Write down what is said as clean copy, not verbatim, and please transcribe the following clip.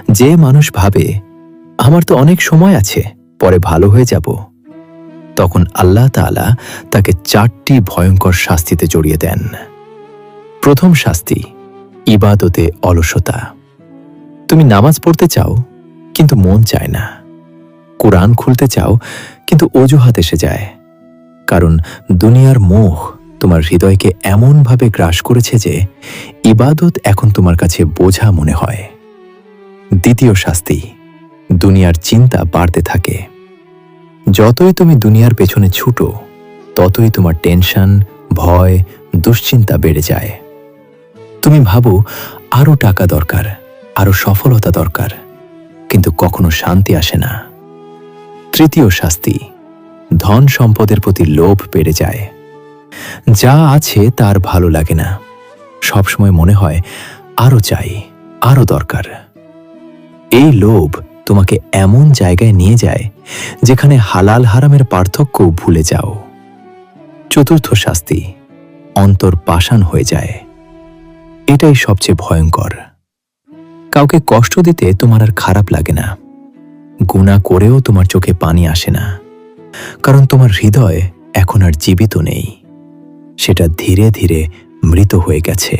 যে মানুষ ভাবে আমার তো অনেক সময় আছে, পরে ভালো হয়ে যাব, তখন আল্লাহ তাআলা তাকে 4টি ভয়ঙ্কর শাস্তিতে জড়িয়ে দেন। প্রথম শাস্তি, ইবাদতে অলসতা। তুমি নামাজ পড়তে চাও কিন্তু মন চায় না, কোরআন খুলতে চাও কিন্তু অজুহাত এসে যায়, কারণ দুনিয়ার মোহ তোমার হৃদয়কে এমনভাবে গ্রাস করেছে যে ইবাদত এখন তোমার কাছে বোঝা মনে হয়। দ্বিতীয় শাস্তি, দুনিয়ার চিন্তা বাড়তে থাকে। যতই তুমি দুনিয়ার পেছনে ছুটো, ততই তোমার টেনশন, ভয়, দুশ্চিন্তা বেড়ে যায়। তুমি ভাবো আরো টাকা দরকার, আরো সফলতা দরকার, কিন্তু কখনো শান্তি আসে না। তৃতীয় শাস্তি, ধন সম্পদের প্রতি লোভ বেড়ে যায়। যা আছে তার ভালো লাগে না, সবসময় মনে হয় আরো চাই, আরো দরকার। এই লোভ তোমাকে এমন জায়গায় নিয়ে যায় যেখানে হালাল হারামের পার্থক্য ভুলে যাও। চতুর্থ শাস্তি, অন্তর পাষাণ হয়ে যায়। এটাই সবচেয়ে ভয়ঙ্কর। কাউকে কষ্ট দিতে তোমার আর খারাপ লাগে না, গুনাহ করেও তোমার চোখে পানি আসে না, কারণ তোমার হৃদয় এখন আর জীবিত নেই, সেটা ধীরে ধীরে মৃত হয়ে গেছে।